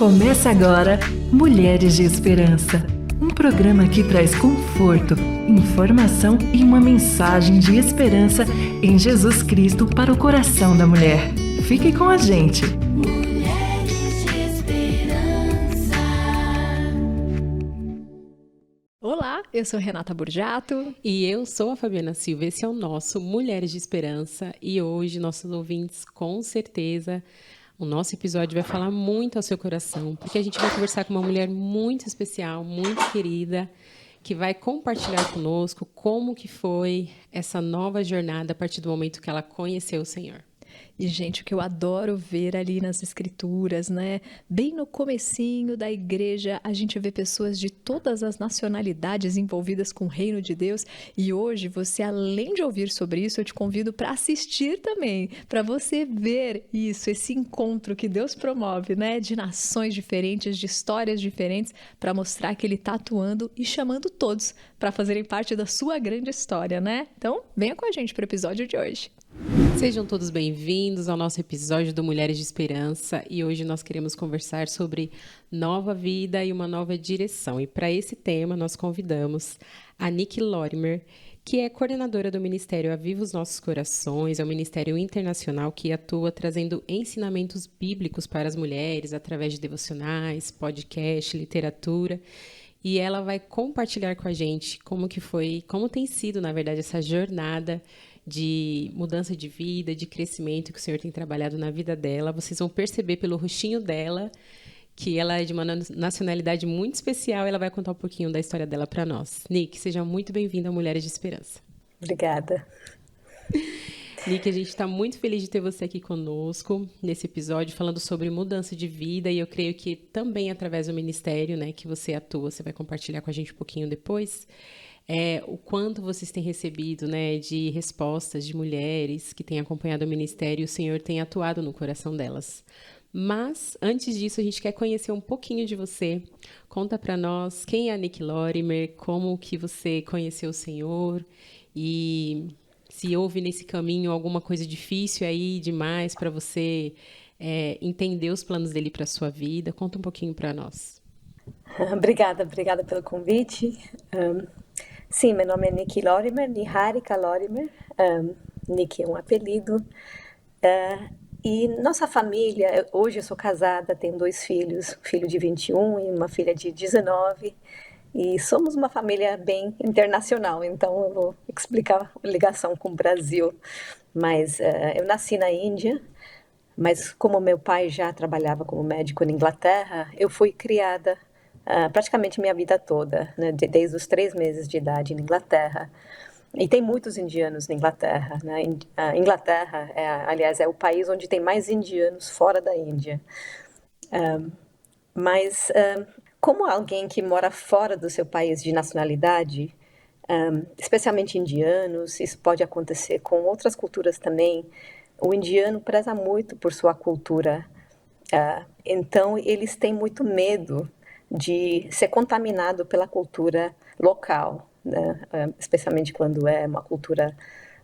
Começa agora Mulheres de Esperança, um programa que traz conforto, informação e uma mensagem de esperança em Jesus Cristo para o coração da mulher. Fique com a gente! Mulheres de Esperança. Olá, eu sou Renata Burjato. E eu sou a Fabiana Silva. Esse é o nosso Mulheres de Esperança. E hoje, nossos ouvintes, com certeza, o nosso episódio vai falar muito ao seu coração, porque a gente vai conversar com uma mulher muito especial, muito querida, que vai compartilhar conosco como que foi essa nova jornada a partir do momento que ela conheceu o Senhor. E, gente, o que eu adoro ver ali nas escrituras, né? Bem no comecinho da igreja, a gente vê pessoas de todas as nacionalidades envolvidas com o reino de Deus. E hoje, você, além de ouvir sobre isso, eu te convido para assistir também, para você ver isso, esse encontro que Deus promove, né? De nações diferentes, de histórias diferentes, para mostrar que Ele está atuando e chamando todos para fazerem parte da sua grande história, né? Então, venha com a gente para o episódio de hoje. Sejam todos bem-vindos ao nosso episódio do Mulheres de Esperança e hoje nós queremos conversar sobre nova vida e uma nova direção. E para esse tema nós convidamos a Nick Lorimer, que é coordenadora do Ministério Aviva os Nossos Corações, é um ministério internacional que atua trazendo ensinamentos bíblicos para as mulheres através de devocionais, podcast, literatura. E ela vai compartilhar com a gente como tem sido, na verdade, essa jornada de mudança de vida, de crescimento que o Senhor tem trabalhado na vida dela. Vocês vão perceber pelo rostinho dela que ela é de uma nacionalidade muito especial. Ela vai contar um pouquinho da história dela para nós. Nick, seja muito bem-vinda a Mulheres de Esperança. Obrigada. Nick, a gente está muito feliz de ter você aqui conosco nesse episódio, falando sobre mudança de vida, e eu creio que também através do ministério, né, que você atua, você vai compartilhar com a gente um pouquinho depois, o quanto vocês têm recebido, né, de respostas de mulheres que têm acompanhado o ministério e o Senhor tem atuado no coração delas. Mas, antes disso, a gente quer conhecer um pouquinho de você. Conta para nós quem é a Nick Lorimer, como que você conheceu o Senhor e se houve nesse caminho alguma coisa difícil aí demais para você entender os planos dele para a sua vida. Conta um pouquinho para nós. Obrigada pelo convite. Sim, meu nome é Nick Lorimer, Niharika Lorimer. Nick é um apelido. E nossa família, hoje eu sou casada, tenho 2 filhos, um filho de 21 e uma filha de 19. E somos uma família bem internacional, então eu vou explicar a ligação com o Brasil. Mas eu nasci na Índia, mas como meu pai já trabalhava como médico na Inglaterra, eu fui criada praticamente minha vida toda, né, desde os 3 meses de idade na Inglaterra. E tem muitos indianos na Inglaterra, né? A Inglaterra, aliás, é o país onde tem mais indianos fora da Índia. Mas como alguém que mora fora do seu país de nacionalidade, especialmente indianos, isso pode acontecer com outras culturas também, o indiano preza muito por sua cultura. Então, eles têm muito medo de ser contaminado pela cultura local, né? Especialmente quando é uma cultura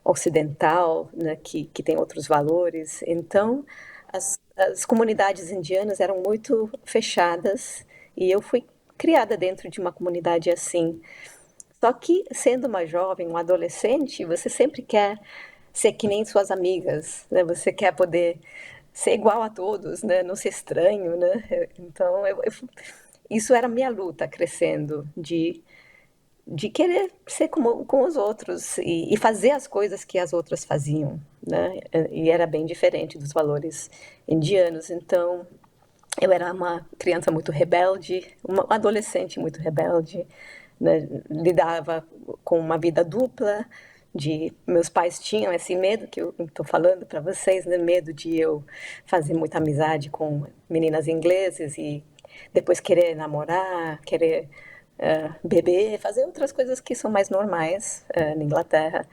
ocidental, né? que tem outros valores. Então, as comunidades indianas eram muito fechadas e eu fui criada dentro de uma comunidade assim. Só que, sendo uma jovem, uma adolescente, você sempre quer ser que nem suas amigas, né? Você quer poder ser igual a todos, né? Não ser estranho, né? Então, isso era a minha luta crescendo, de querer ser com os outros e fazer as coisas que as outras faziam, né? E era bem diferente dos valores indianos. Então, eu era uma criança muito rebelde, uma adolescente muito rebelde, né? Lidava com uma vida dupla. Meus pais tinham esse medo que eu estou falando para vocês, né? Medo de eu fazer muita amizade com meninas inglesas e depois querer namorar, querer beber, fazer outras coisas que são mais normais na Inglaterra.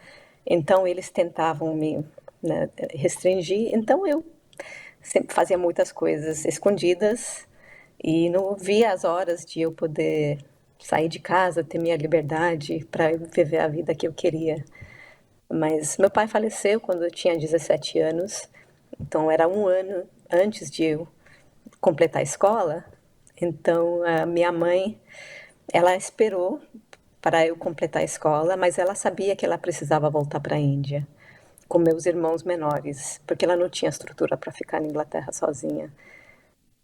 Então, eles tentavam me, né, restringir. Então, eu sempre fazia muitas coisas escondidas e não via as horas de eu poder sair de casa, ter minha liberdade para viver a vida que eu queria. Mas meu pai faleceu quando eu tinha 17 anos, então era um ano antes de eu completar a escola, Então, a minha mãe, ela esperou para eu completar a escola, mas ela sabia que ela precisava voltar para a Índia com meus irmãos menores, porque ela não tinha estrutura para ficar na Inglaterra sozinha.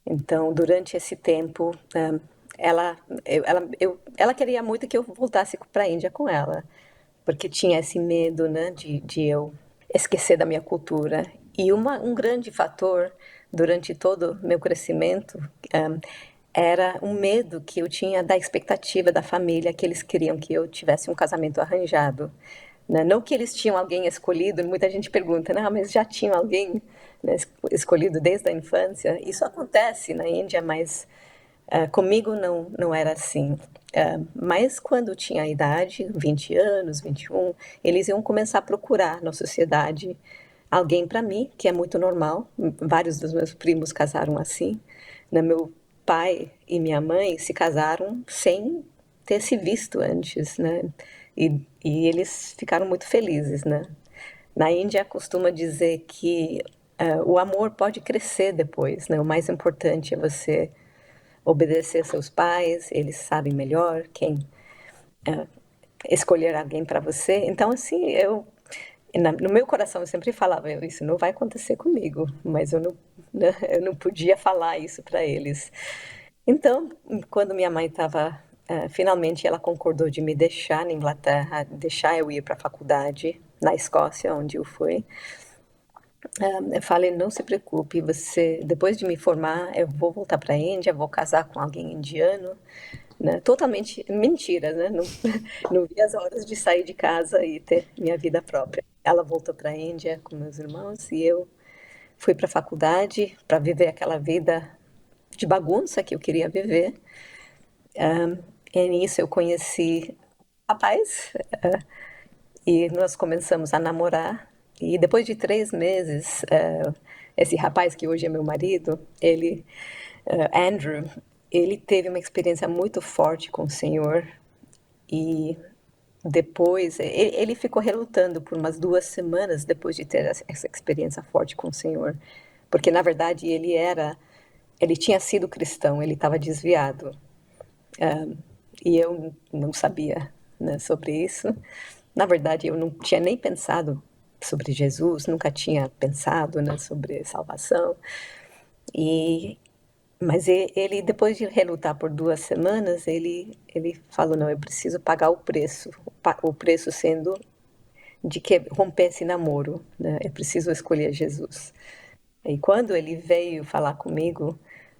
Então, durante esse tempo, ela queria muito que eu voltasse para a Índia com ela, porque tinha esse medo, né, de eu esquecer da minha cultura. E um grande fator durante todo o meu crescimento era um medo que eu tinha da expectativa da família, que eles queriam que eu tivesse um casamento arranjado, né? Não que eles tinham alguém escolhido, muita gente pergunta, não, mas já tinham alguém, né, escolhido desde a infância. Isso acontece na Índia, mas comigo não era assim. Mas quando tinha a idade, 20 anos, 21, eles iam começar a procurar na sociedade alguém para mim, que é muito normal. Vários dos meus primos casaram assim, né? Meu pai e minha mãe se casaram sem ter se visto antes, né? E eles ficaram muito felizes, né? Na Índia costuma dizer que o amor pode crescer depois, né? O mais importante é você obedecer seus pais, eles sabem melhor quem escolher alguém para você. Então, assim, no meu coração eu sempre falava, isso não vai acontecer comigo, mas eu não, né, eu não podia falar isso para eles. Então, quando minha mãe estava, finalmente ela concordou de me deixar na Inglaterra, deixar eu ir para a faculdade na Escócia, onde eu fui. Eu falei, não se preocupe, depois de me formar, eu vou voltar para a Índia, vou casar com alguém indiano, né? Totalmente mentira, né? Não, não vi as horas de sair de casa e ter minha vida própria. Ela voltou para a Índia com meus irmãos e eu fui para a faculdade para viver aquela vida de bagunça que eu queria viver. E nisso eu conheci um rapaz e nós começamos a namorar. E depois de 3 meses, esse rapaz que hoje é meu marido, Andrew, ele teve uma experiência muito forte com o Senhor e depois ele ficou relutando por umas 2 semanas depois de ter essa experiência forte com o Senhor, porque na verdade ele tinha sido cristão, ele estava desviado. E eu não sabia, né, sobre isso. Na verdade, eu não tinha nem pensado sobre Jesus, nunca tinha pensado, né, sobre salvação. Mas ele, depois de relutar por 2 semanas, ele falou, não, eu preciso pagar o preço. O preço sendo de que romper esse namoro, né? Eu preciso escolher Jesus. E quando ele veio falar comigo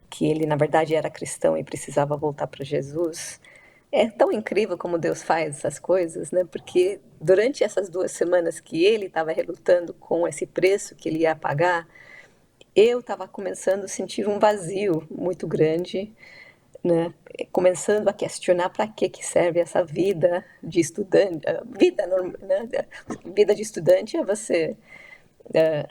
que ele, na verdade, era cristão e precisava voltar para Jesus, é tão incrível como Deus faz essas coisas, né? Porque durante essas 2 semanas que ele estava relutando com esse preço que ele ia pagar, eu estava começando a sentir um vazio muito grande, né? Começando a questionar para que serve essa vida de estudante. Né? Vida de estudante é você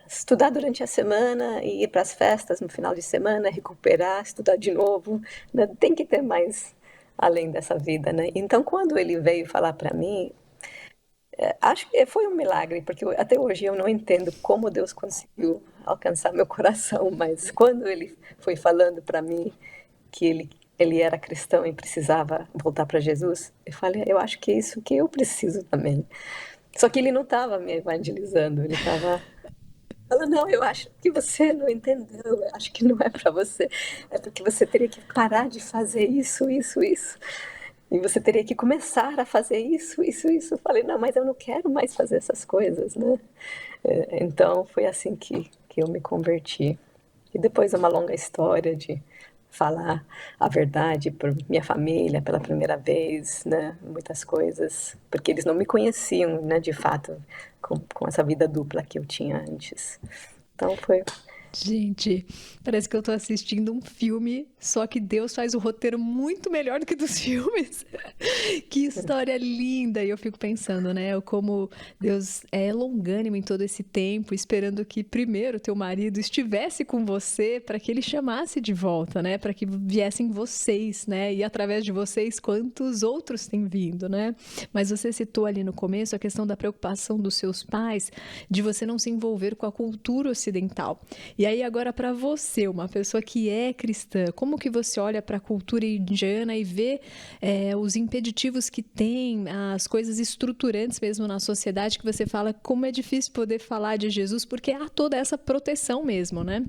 estudar durante a semana e ir para as festas no final de semana, recuperar, estudar de novo, né? Tem que ter mais além dessa vida, né? Então, quando ele veio falar para mim, acho que foi um milagre, porque até hoje eu não entendo como Deus conseguiu alcançar meu coração, mas quando ele foi falando para mim que ele era cristão e precisava voltar para Jesus, eu falei, eu acho que é isso que eu preciso também. Só que ele não estava me evangelizando, ele estava falando, não, eu acho que você não entendeu, eu acho que não é para você, é porque você teria que parar de fazer isso, isso, isso. E você teria que começar a fazer isso, isso, isso. Eu falei, não, mas eu não quero mais fazer essas coisas, né? Então, foi assim que eu me converti. E depois uma longa história de falar a verdade para minha família pela primeira vez, né? Muitas coisas, porque eles não me conheciam, né, de fato, com essa vida dupla que eu tinha antes. Então, foi... Gente, parece que eu tô assistindo um filme, só que Deus faz o roteiro muito melhor do que dos filmes. Que história linda! E eu fico pensando, né, como Deus é longânimo em todo esse tempo, esperando que primeiro teu marido estivesse com você para que ele chamasse de volta, né, para que viessem vocês, né, e através de vocês quantos outros têm vindo, né? Mas você citou ali no começo a questão da preocupação dos seus pais, de você não se envolver com a cultura ocidental. E aí agora para você, uma pessoa que é cristã, como que você olha para a cultura indiana e vê os impeditivos que tem, as coisas estruturantes mesmo na sociedade, que você fala como é difícil poder falar de Jesus, porque há toda essa proteção mesmo, né?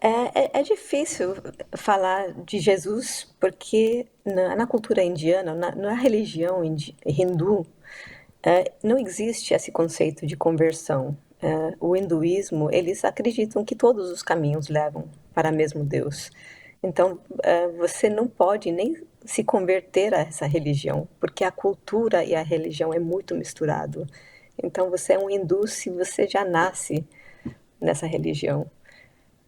É difícil falar de Jesus porque na cultura indiana, na religião hindu, não existe esse conceito de conversão. O hinduísmo, eles acreditam que todos os caminhos levam para o mesmo Deus. Então, você não pode nem se converter a essa religião, porque a cultura e a religião é muito misturado. Então, você é um hindu se você já nasce nessa religião.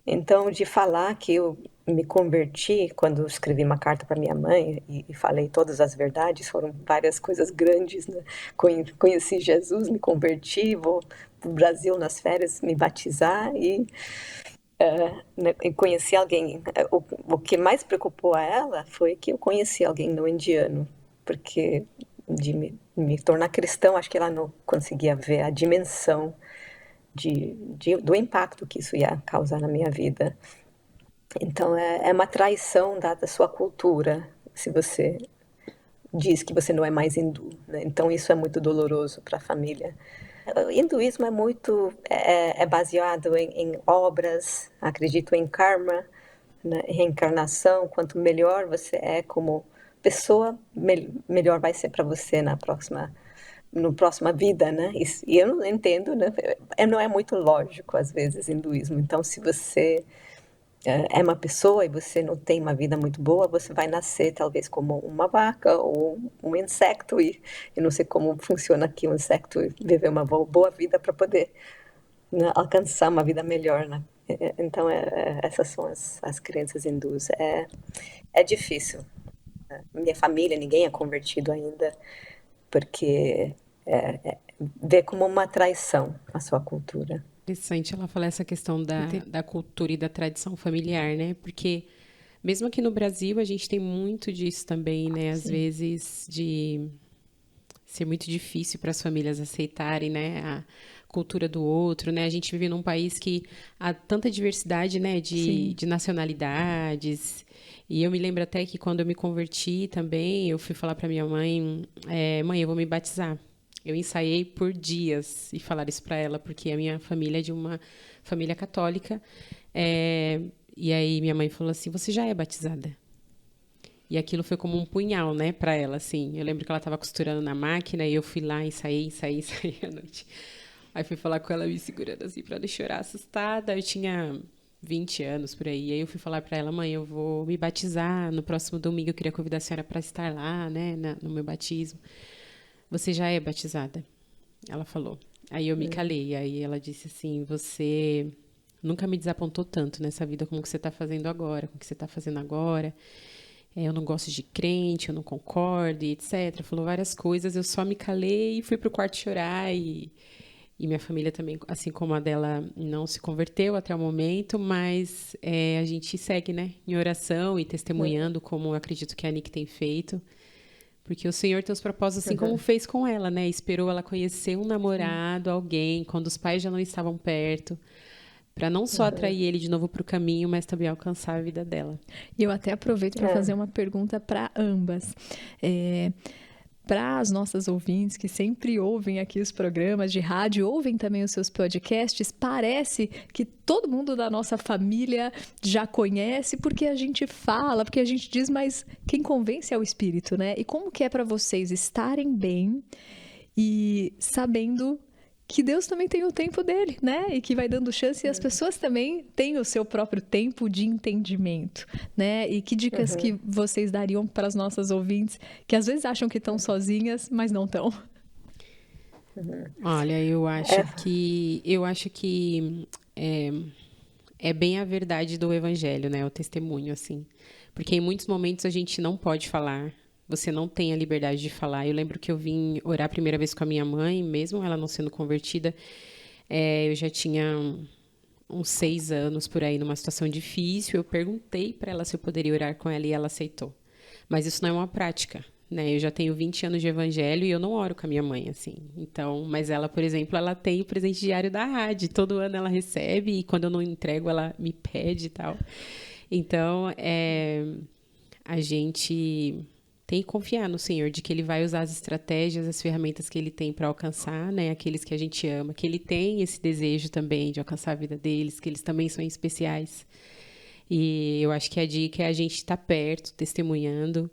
Então, de falar que eu me converti quando escrevi uma carta para minha mãe e falei todas as verdades, foram várias coisas grandes, né? Conheci Jesus, me converti, vou para o Brasil nas férias me batizar e conheci alguém. O que mais preocupou a ela foi que eu conheci alguém no indiano, porque de me tornar cristão, acho que ela não conseguia ver a dimensão do impacto que isso ia causar na minha vida. Então, é uma traição da sua cultura, se você diz que você não é mais hindu, né? Então, isso é muito doloroso para a família. O hinduísmo é baseado em obras, acredito em karma, né? Reencarnação. Quanto melhor você é como pessoa, melhor vai ser para você na próxima vida, né? E eu não entendo, né? Não é muito lógico, às vezes, hinduísmo. Então, se você é uma pessoa e você não tem uma vida muito boa, você vai nascer talvez como uma vaca ou um inseto, e eu não sei como funciona aqui um inseto viver uma boa vida para poder, né, alcançar uma vida melhor, né? Então, essas são as crenças hindus. É difícil. Minha família, ninguém é convertido ainda, porque vê como uma traição a sua cultura. Interessante ela falar essa questão da cultura e da tradição familiar, né? Porque mesmo aqui no Brasil a gente tem muito disso também, né? Às vezes de ser muito difícil para as famílias aceitarem, né, a cultura do outro, né? A gente vive num país que há tanta diversidade, né, de nacionalidades. E eu me lembro até que quando eu me converti também, eu fui falar para minha mãe, mãe, eu vou me batizar. Eu ensaiei por dias e falar isso para ela, porque a minha família é de uma família católica. E aí minha mãe falou assim, você já é batizada? E aquilo foi como um punhal, né, para ela, assim. Eu lembro que ela estava costurando na máquina e eu fui lá, ensaiei à noite. Aí fui falar com ela, me segurando assim para não chorar, assustada. Eu tinha 20 anos por aí. Aí eu fui falar para ela, mãe, eu vou me batizar no próximo domingo. Eu queria convidar a senhora para estar lá, né, no meu batismo. Você já é batizada? Ela falou. Aí eu me calei. Aí ela disse assim, você nunca me desapontou tanto nessa vida como que você está fazendo agora, como que você está fazendo agora. Eu não gosto de crente, eu não concordo, e etc. Falou várias coisas. Eu só me calei e fui pro quarto chorar. E minha família também, assim como a dela, não se converteu até o momento, mas a gente segue, né, em oração e testemunhando, como eu acredito que a Nick tem feito. Porque o Senhor tem os propósitos assim como fez com ela, né? Esperou ela conhecer um namorado, alguém, quando os pais já não estavam perto, para não só atrair ele de novo para o caminho, mas também alcançar a vida dela. E eu até aproveito para fazer uma pergunta para ambas. Para as nossas ouvintes que sempre ouvem aqui os programas de rádio, ouvem também os seus podcasts, parece que todo mundo da nossa família já conhece, porque a gente fala, porque a gente diz, mas quem convence é o Espírito, né? E como que é para vocês estarem bem e sabendo que Deus também tem o tempo dele, né? E que vai dando chance, e as pessoas também têm o seu próprio tempo de entendimento, né? E que dicas que vocês dariam para as nossas ouvintes que às vezes acham que estão sozinhas, mas não estão? Olha, eu acho que é bem a verdade do evangelho, né? O testemunho, assim. Porque em muitos momentos a gente não pode falar. Você não tem a liberdade de falar. Eu lembro que eu vim orar a primeira vez com a minha mãe, mesmo ela não sendo convertida. Eu já tinha uns 6 anos por aí, numa situação difícil. Eu perguntei para ela se eu poderia orar com ela e ela aceitou. Mas isso não é uma prática, né? Eu já tenho 20 anos de evangelho e eu não oro com a minha mãe, assim. Então, mas ela, por exemplo, ela tem o presente diário da rádio. Todo ano ela recebe e quando eu não entrego, ela me pede e tal. Então, a gente tem que confiar no Senhor, de que Ele vai usar as estratégias, as ferramentas que Ele tem para alcançar, né? Aqueles que a gente ama, que Ele tem esse desejo também de alcançar a vida deles, que eles também são especiais. E eu acho que a dica é a gente estar perto, testemunhando,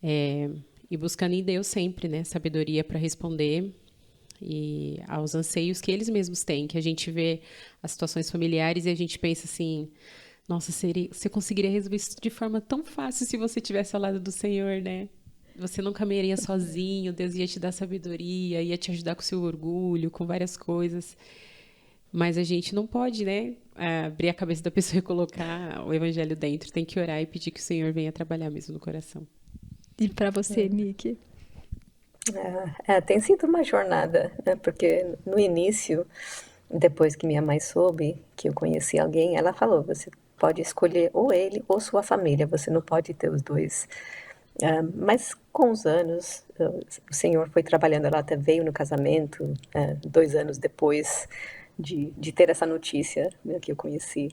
e buscando em Deus sempre, né? Sabedoria para responder e aos anseios que eles mesmos têm, que a gente vê as situações familiares e a gente pensa assim, nossa, você conseguiria resolver isso de forma tão fácil se você estivesse ao lado do Senhor, né? Você não caminharia sozinho, Deus ia te dar sabedoria, ia te ajudar com o seu orgulho, com várias coisas. Mas a gente não pode, né, abrir a cabeça da pessoa e colocar o evangelho dentro. Tem que orar e pedir que o Senhor venha trabalhar mesmo no coração. E para você, Nick? Tem sido uma jornada, né? Porque no início, depois que minha mãe soube que eu conheci alguém, ela falou: você pode escolher ou ele ou sua família, você não pode ter os dois. Mas com os anos, o Senhor foi trabalhando, ela até veio no casamento, 2 anos depois de ter essa notícia, né, que eu conheci.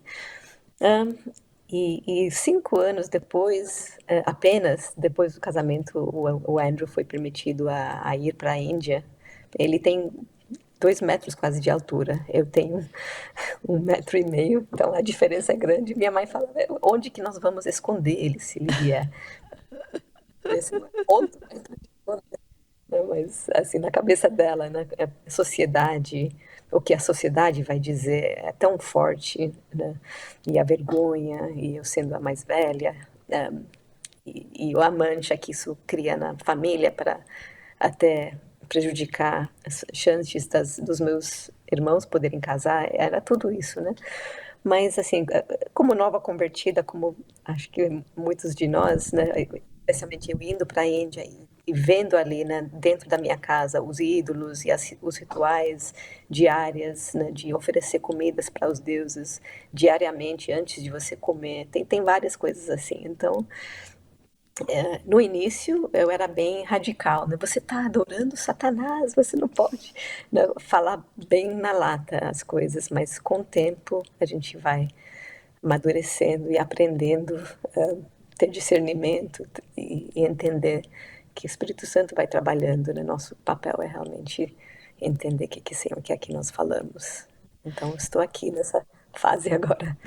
E 5 anos depois, apenas depois do casamento, o Andrew foi permitido a ir para a Índia. Ele tem 2 metros quase de altura, eu tenho 1,5 m, então a diferença é grande. Minha mãe fala: onde que nós vamos esconder ele se ele vier? Esse ponto, mas assim, na cabeça dela, né, a sociedade, o que a sociedade vai dizer é tão forte, né? E a vergonha, e eu sendo a mais velha, e a mancha que isso cria na família para até prejudicar as chances dos meus irmãos poderem casar, era tudo isso, né? Mas, assim, como nova convertida, como acho que muitos de nós, né, especialmente eu indo para a Índia e vendo ali, né, dentro da minha casa, os ídolos e os rituais diários, né, de oferecer comidas para os deuses diariamente antes de você comer, tem várias coisas assim. Então, no início eu era bem radical, né? Você está adorando Satanás, você não pode, né, falar bem na lata as coisas, mas com o tempo a gente vai amadurecendo e aprendendo a ter discernimento e entender que o Espírito Santo vai trabalhando, né? Nosso papel é realmente entender o que Senhor quer que nós falamos. Então, estou aqui nessa fase agora.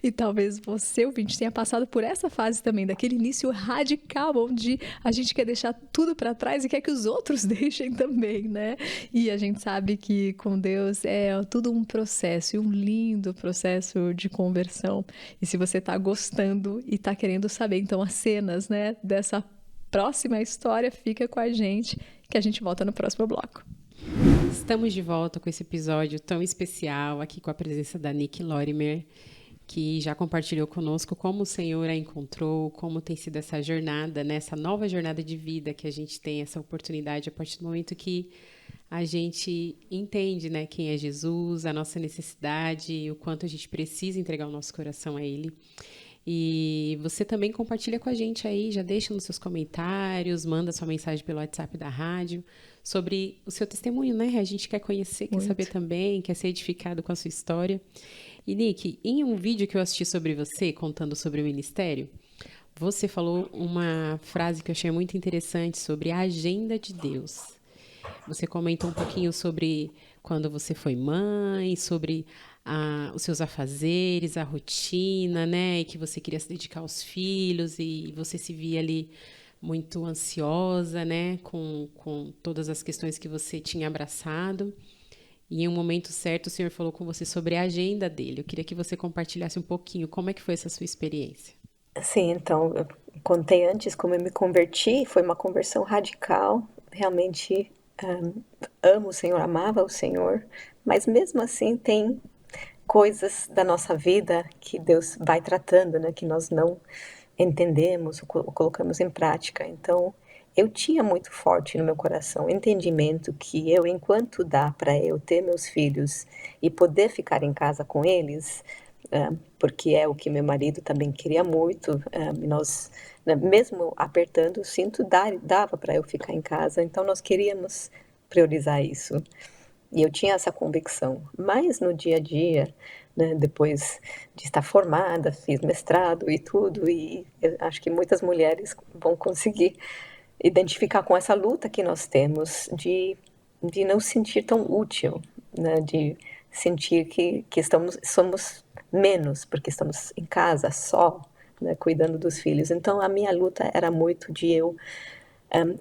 E talvez você, ouvinte, tenha passado por essa fase também, daquele início radical, onde a gente quer deixar tudo para trás e quer que os outros deixem também, né? E a gente sabe que com Deus é tudo um processo, e um lindo processo de conversão. E se você está gostando e está querendo saber, então, as cenas, né, dessa próxima história, fica com a gente, que a gente volta no próximo bloco. Estamos de volta com esse episódio tão especial, aqui com a presença da Nick Lorimer, que já compartilhou conosco como o Senhor a encontrou, como tem sido essa jornada, né? Essa nova jornada de vida que a gente tem, essa oportunidade a partir do momento que a gente entende, né, quem é Jesus, a nossa necessidade, o quanto a gente precisa entregar o nosso coração a Ele. E você também compartilha com a gente aí, já deixa nos seus comentários, manda sua mensagem pelo WhatsApp da rádio sobre o seu testemunho, né? A gente quer conhecer, quer saber também, quer ser edificado com a sua história. E, Nick, em um vídeo que eu assisti sobre você, contando sobre o ministério, você falou uma frase que eu achei muito interessante sobre a agenda de Deus. Você comentou um pouquinho sobre quando você foi mãe, sobre os seus afazeres, a rotina, né? E que você queria se dedicar aos filhos e você se via ali muito ansiosa, né? Com todas as questões que você tinha abraçado. E em um momento certo, o Senhor falou com você sobre a agenda dele. Eu queria que você compartilhasse um pouquinho como é que foi essa sua experiência. Sim, então, eu contei antes como eu me converti, foi uma conversão radical, realmente amo o Senhor, amava o Senhor, mas mesmo assim tem coisas da nossa vida que Deus vai tratando, né, que nós não entendemos ou colocamos em prática. Então, eu tinha muito forte no meu coração o entendimento que enquanto dá para eu ter meus filhos e poder ficar em casa com eles, porque é o que meu marido também queria muito. E nós, né, mesmo apertando o cinto, dava para eu ficar em casa. Então nós queríamos priorizar isso. E eu tinha essa convicção. Mas no dia a dia, né, depois de estar formada, fiz mestrado e tudo, e eu acho que muitas mulheres vão conseguir identificar com essa luta que nós temos de não se sentir tão útil, né, de sentir que somos menos, porque estamos em casa só, né, cuidando dos filhos. Então a minha luta era muito de eu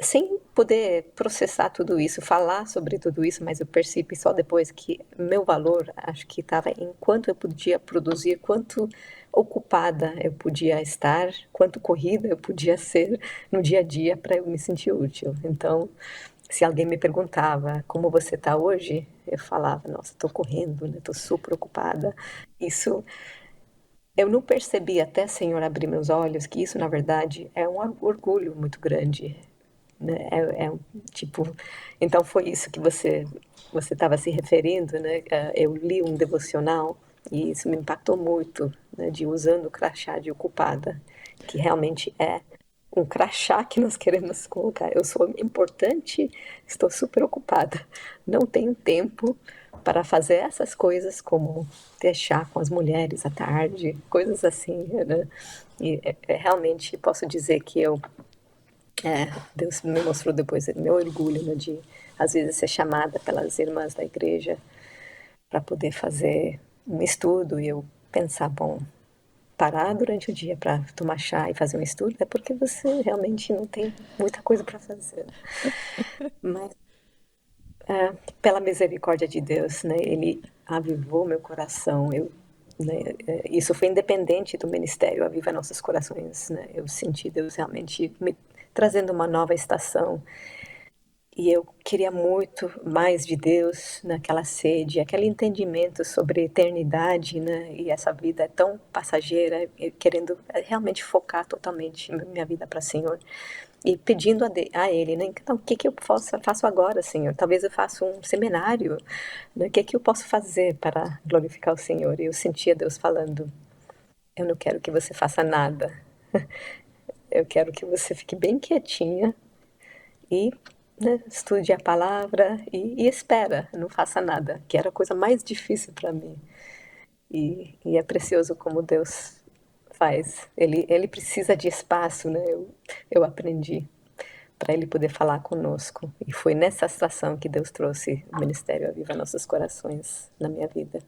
sem poder processar tudo isso, falar sobre tudo isso, mas eu percebi só depois que meu valor, acho que estava em quanto eu podia produzir, quanto ocupada eu podia estar, quanto corrida eu podia ser no dia a dia para eu me sentir útil. Então, se alguém me perguntava como você está hoje, eu falava, nossa, estou correndo, né? Estou super ocupada. Isso eu não percebi até, Senhor, abrir meus olhos, que isso, na verdade, é um orgulho muito grande, né? Tipo, então foi isso que você estava se referindo, né? Eu li um devocional e isso me impactou muito, né? De usando o crachá de ocupada, que realmente é um crachá que nós queremos colocar. Eu sou importante, estou super ocupada, não tenho tempo para fazer essas coisas como ter chá com as mulheres à tarde, coisas assim, né? E realmente posso dizer que Deus me mostrou depois meu orgulho, né, de às vezes ser chamada pelas irmãs da igreja para poder fazer um estudo e eu pensar, bom, parar durante o dia para tomar chá e fazer um estudo é porque você realmente não tem muita coisa para fazer. Mas pela misericórdia de Deus, né, Ele avivou meu coração. Né, isso foi independente do ministério Aviva Nossos Corações, né? Eu senti Deus realmente me trazendo uma nova estação. E eu queria muito mais de Deus, naquela sede, aquele entendimento sobre eternidade, né? E essa vida é tão passageira, querendo realmente focar totalmente minha vida para o Senhor. E pedindo a Ele, né? Então, o que eu faço agora, Senhor? Talvez eu faça um seminário, né? O que eu posso fazer para glorificar o Senhor? E eu sentia Deus falando, eu não quero que você faça nada. Eu quero que você fique bem quietinha e, né, estude a palavra e espera, não faça nada, que era a coisa mais difícil para mim. E é precioso como Deus faz. Ele precisa de espaço, né? Eu aprendi para Ele poder falar conosco. E foi nessa estação que Deus trouxe o Ministério Aviva Nossos Corações na minha vida.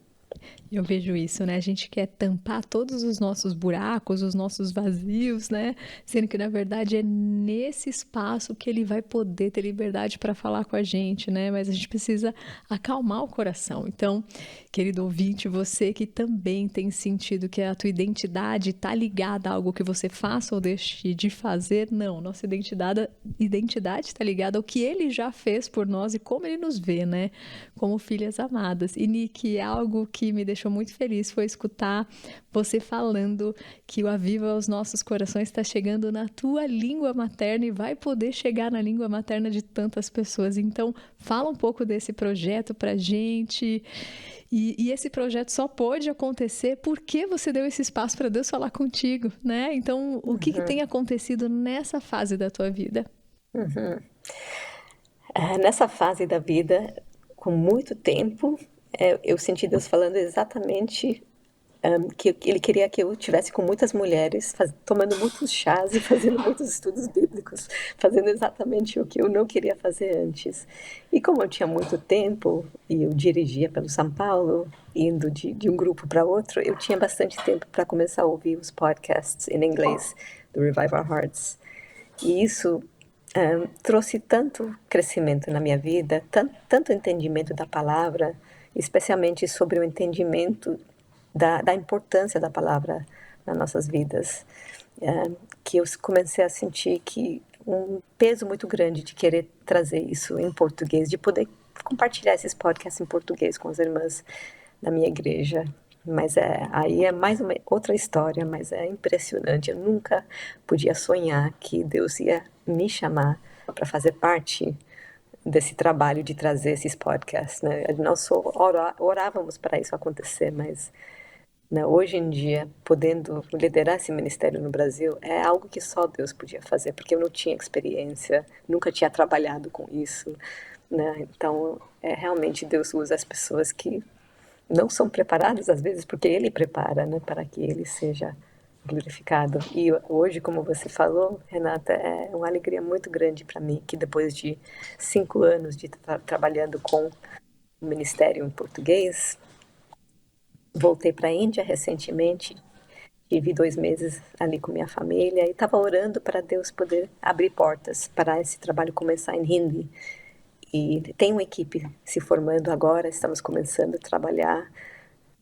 Eu vejo isso, né? A gente quer tampar todos os nossos buracos, os nossos vazios, né? Sendo que, na verdade, é nesse espaço que ele vai poder ter liberdade para falar com a gente, né? Mas a gente precisa acalmar o coração. Então, querido ouvinte, você que também tem sentido que a tua identidade está ligada a algo que você faça ou deixe de fazer, não. Nossa identidade está ligada ao que ele já fez por nós e como ele nos vê, né? Como filhas amadas. E, Nick, algo que me deixou muito feliz foi escutar você falando que o Aviva aos Nossos Corações está chegando na tua língua materna e vai poder chegar na língua materna de tantas pessoas. Então, fala um pouco desse projeto pra gente. E esse projeto só pôde acontecer porque você deu esse espaço para Deus falar contigo, né? Então, o que tem acontecido nessa fase da tua vida? Nessa fase da vida, com muito tempo, eu senti Deus falando exatamente que Ele queria que eu estivesse com muitas mulheres, tomando muitos chás e fazendo muitos estudos bíblicos, fazendo exatamente o que eu não queria fazer antes. E como eu tinha muito tempo, e eu dirigia pelo São Paulo, indo de um grupo para outro, eu tinha bastante tempo para começar a ouvir os podcasts em inglês do Revive Our Hearts. E isso trouxe tanto crescimento na minha vida, tanto entendimento da palavra, especialmente sobre o entendimento da importância da palavra nas nossas vidas, que eu comecei a sentir que um peso muito grande de querer trazer isso em português, de poder compartilhar esses podcasts em português com as irmãs da minha igreja. Mas aí é mais outra história, mas é impressionante. Eu nunca podia sonhar que Deus ia me chamar para fazer parte desse trabalho de trazer esses podcasts, né? Nós só orávamos para isso acontecer, mas né? Hoje em dia, podendo liderar esse ministério no Brasil, é algo que só Deus podia fazer, porque eu não tinha experiência, nunca tinha trabalhado com isso, né? Então, realmente Deus usa as pessoas que não são preparadas, às vezes, porque Ele prepara, né, para que Ele seja glorificado. E hoje, como você falou, Renata, é uma alegria muito grande para mim, que depois de 5 anos de trabalhando com o ministério em português, voltei para a Índia recentemente, tive 2 meses ali com minha família e estava orando para Deus poder abrir portas para esse trabalho começar em Hindi. E tem uma equipe se formando agora, estamos começando a trabalhar,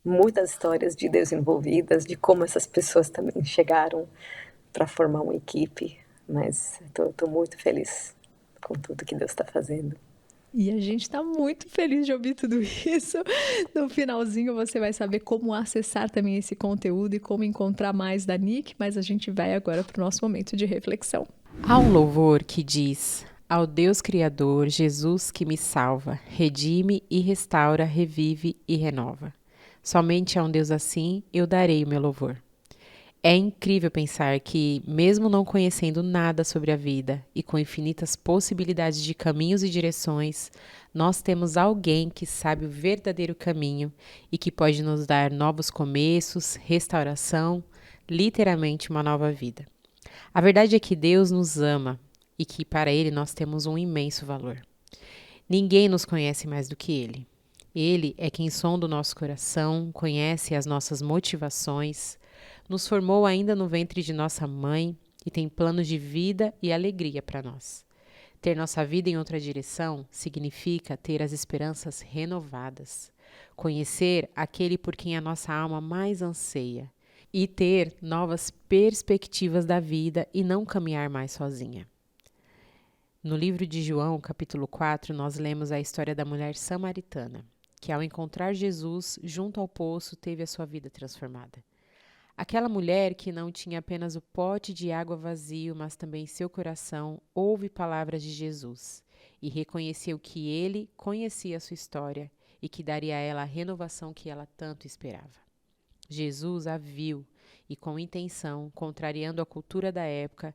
muitas histórias de Deus envolvidas, de como essas pessoas também chegaram para formar uma equipe, mas estou muito feliz com tudo que Deus está fazendo. E a gente está muito feliz de ouvir tudo isso. No finalzinho você vai saber como acessar também esse conteúdo e como encontrar mais da Nick, mas a gente vai agora para o nosso momento de reflexão. Há um louvor que diz: ao Deus Criador, Jesus que me salva, redime e restaura, revive e renova. Somente a um Deus assim eu darei o meu louvor. É incrível pensar que, mesmo não conhecendo nada sobre a vida e com infinitas possibilidades de caminhos e direções, nós temos alguém que sabe o verdadeiro caminho e que pode nos dar novos começos, restauração, literalmente uma nova vida. A verdade é que Deus nos ama e que para Ele nós temos um imenso valor. Ninguém nos conhece mais do que Ele. Ele é quem sonda o nosso coração, conhece as nossas motivações, nos formou ainda no ventre de nossa mãe e tem planos de vida e alegria para nós. Ter nossa vida em outra direção significa ter as esperanças renovadas, conhecer aquele por quem a nossa alma mais anseia e ter novas perspectivas da vida e não caminhar mais sozinha. No livro de João, capítulo 4, nós lemos a história da mulher samaritana, que ao encontrar Jesus junto ao poço teve a sua vida transformada. Aquela mulher que não tinha apenas o pote de água vazio, mas também seu coração, ouve palavras de Jesus e reconheceu que ele conhecia a sua história e que daria a ela a renovação que ela tanto esperava. Jesus a viu e, com intenção, contrariando a cultura da época,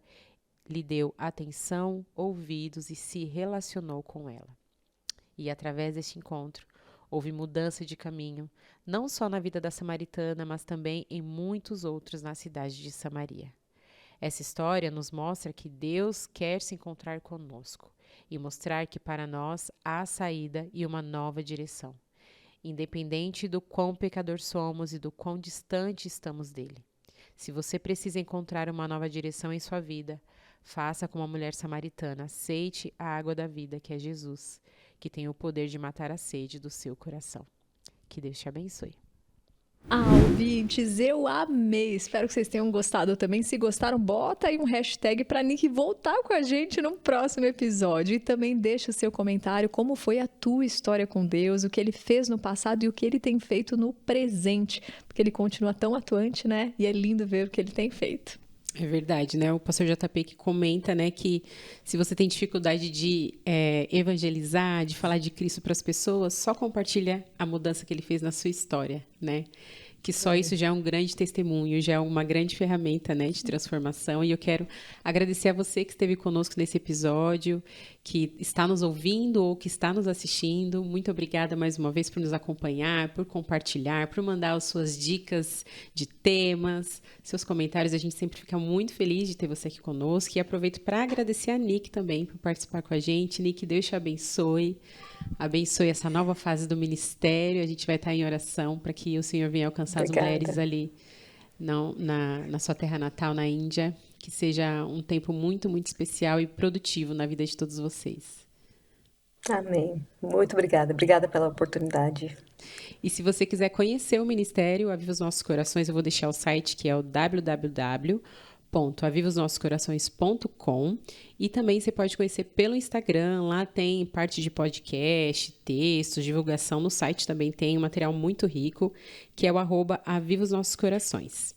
lhe deu atenção, ouvidos e se relacionou com ela. E através deste encontro, houve mudança de caminho, não só na vida da samaritana, mas também em muitos outros na cidade de Samaria. Essa história nos mostra que Deus quer se encontrar conosco e mostrar que para nós há saída e uma nova direção, independente do quão pecador somos e do quão distante estamos dele. Se você precisa encontrar uma nova direção em sua vida, faça como a mulher samaritana, aceite a água da vida, que é Jesus, que tem o poder de matar a sede do seu coração. Que Deus te abençoe. Ouvintes, eu amei. Espero que vocês tenham gostado também. Se gostaram, bota aí um hashtag para Nick voltar com a gente no próximo episódio. E também deixa o seu comentário, como foi a tua história com Deus, o que ele fez no passado e o que ele tem feito no presente. Porque ele continua tão atuante, né? E é lindo ver o que ele tem feito. É verdade, né? O pastor JP que comenta, né, que se você tem dificuldade de evangelizar, de falar de Cristo para as pessoas, só compartilha a mudança que ele fez na sua história, né? Que só isso já é um grande testemunho, já é uma grande ferramenta, né, de transformação. E eu quero agradecer a você que esteve conosco nesse episódio, que está nos ouvindo ou que está nos assistindo. Muito obrigada mais uma vez por nos acompanhar, por compartilhar, por mandar as suas dicas de temas, seus comentários. A gente sempre fica muito feliz de ter você aqui conosco. E aproveito para agradecer a Nick também por participar com a gente. Nick, Deus te abençoe. Abençoe essa nova fase do ministério. A gente vai estar em oração para que o Senhor venha alcançar as mulheres ali na sua terra natal, na Índia. Que seja um tempo muito, muito especial e produtivo na vida de todos vocês. Amém. Muito obrigada. Obrigada pela oportunidade. E se você quiser conhecer o Ministério Aviva os Nossos Corações, eu vou deixar o site, que é o www.avivosnossos-corações.com, e também você pode conhecer pelo Instagram. Lá tem parte de podcast, textos, divulgação. No site também tem um material muito rico, que é o @avivosnossos-corações.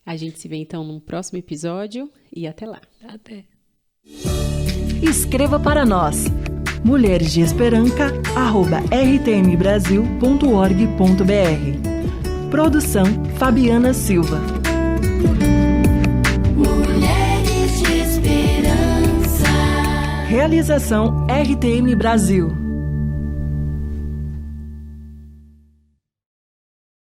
A gente se vê então num próximo episódio e até lá. Até. Escreva para nós, mulheresdeesperanca@rtmbrasil.org.br. Produção Fabiana Silva. Mulheres de Esperança. Realização RTM Brasil.